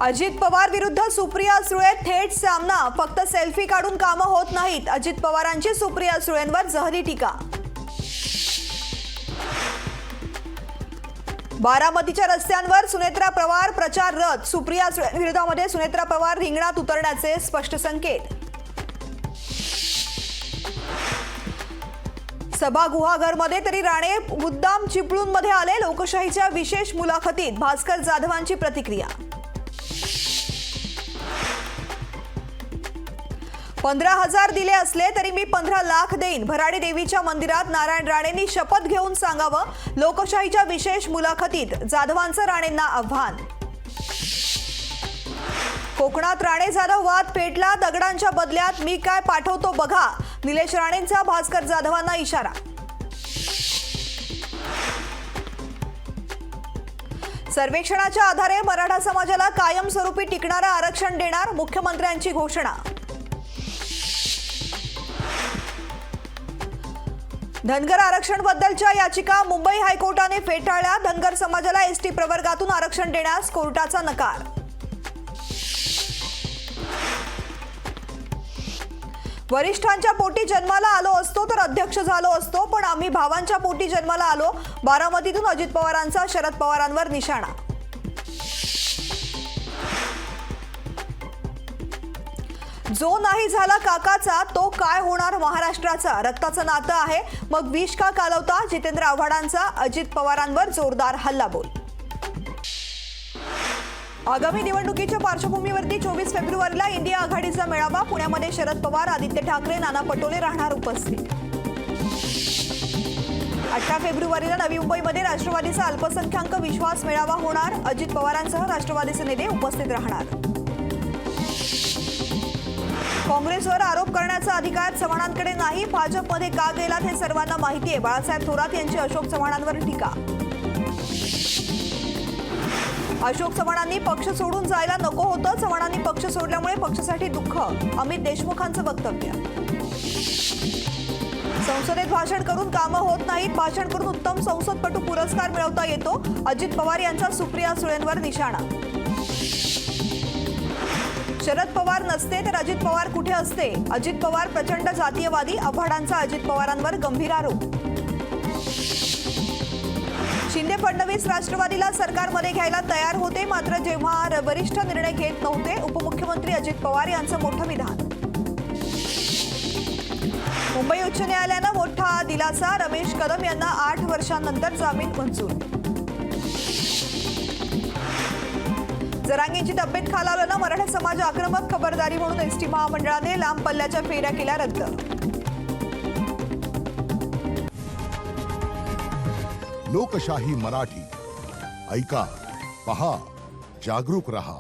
अजित पवार विरुद्ध सुप्रिया सुळे थेट सामना. फक्त सेल्फी काढून कामं होत नाहीत. अजित पवारांची सुप्रिया सुळेंवर जहरी टीका. बारामतीच्या रस्त्यांवर सुनेत्रा पवार प्रचार रथ. सुप्रिया सुळे विरोधामध्ये सुनेत्रा पवार रिंगणात उतरण्याचे स्पष्ट संकेत. सभागृहाघरमध्ये तरी राणे मुद्दाम चिपळूणमध्ये आले. लोकशाहीच्या विशेष मुलाखतीत भास्कर जाधवांची प्रतिक्रिया. 15,000 दिले असले तरी मी 15 लाख देईन. भराडी देवीच्या मंदिरात नारायण राणेंनी शपथ घेऊन सांगावं. लोकशाहीच्या विशेष मुलाखतीत जाधवांचं राणेंना आव्हान. कोकणात राणे जाधव वाद पेटला. दगडांच्या बदल्यात मी काय पाठवतो बघा. निलेश राणेंचा भास्कर जाधवांना इशारा. सर्वेक्षणाच्या आधारे मराठा समाजाला कायमस्वरूपी टिकणारं आरक्षण देणार. मुख्यमंत्र्यांची घोषणा. धनगर आरक्षण बद्दलच्या याचिका मुंबई हायकोर्टाने फेटाळल्या. धनगर समाजाला एसटी प्रवर्गातून आरक्षण देण्यास कोर्टाचा नकार. वरिष्ठांच्या पोटी जन्माला आलो असतो तर अध्यक्ष झालो असतो, पण आम्ही भावांच्या पोटी जन्माला आलो. बारामतीतून अजित पवारांचा शरद पवारांवर निशाणा. जो नाही झाला काकाचा तो काय होणार महाराष्ट्राचा. रक्ताचं नातं आहे मग विष का कालवता. जितेंद्र आव्हाडांचा अजित पवारांवर जोरदार हल्लाबोल. आगामी निवडणुकीच्या पार्श्वभूमीवरती 24 फेब्रुवारीला इंडिया आघाडीचा मेळावा. पुण्यामध्ये शरद पवार, आदित्य ठाकरे, नाना पटोले राहणार उपस्थित. 18 फेब्रुवारीला नवी मुंबईमध्ये राष्ट्रवादीचा अल्पसंख्याक विश्वास मेळावा होणार. अजित पवारांसह राष्ट्रवादीचे नेते उपस्थित राहणार. काँग्रेसवर आरोप करण्याचा अधिकार चव्हाणांकडे नाही. भाजपमध्ये का गेलात हे सर्वांना माहिती आहे. बाळासाहेब थोरात यांची अशोक चव्हाणांवर टीका. अशोक चव्हाणांनी पक्ष सोडून जायला नको होतं. चव्हाणांनी पक्ष सोडल्यामुळे पक्षासाठी दुःख. अमित देशमुखांचं वक्तव्य. संसदेत भाषण करून कामं होत नाहीत. भाषण करून उत्तम संसदपटू पुरस्कार मिळवता येतो. अजित पवार यांचा सुप्रिया सुळेंवर निशाणा. शरद पवार नसते तर अजित पवार कुठे असते. अजित पवार प्रचंड जातीयवादी. आव्हाडांचा अजित पवारांवर गंभीर आरोप. शिंदे फडणवीस राष्ट्रवादीला सरकारमध्ये घ्यायला तयार होते, मात्र जेव्हा वरिष्ठ निर्णय घेत नव्हते. उपमुख्यमंत्री अजित पवार यांचं मोठं विधान. मुंबई उच्च न्यायालयानं मोठा दिलासा. रमेश कदम यांना 8 वर्षांनंतर जामीन मंजूर. जरांगेंची तब्येत खालावल्यानं मराठा समाज आक्रमक. खबरदारी म्हणून एसटी महामंडळाने लांब पल्ल्याच्या फेऱ्या केल्या रद्द. लोकशाही मराठी ऐका, पहा, जागरूक रहा.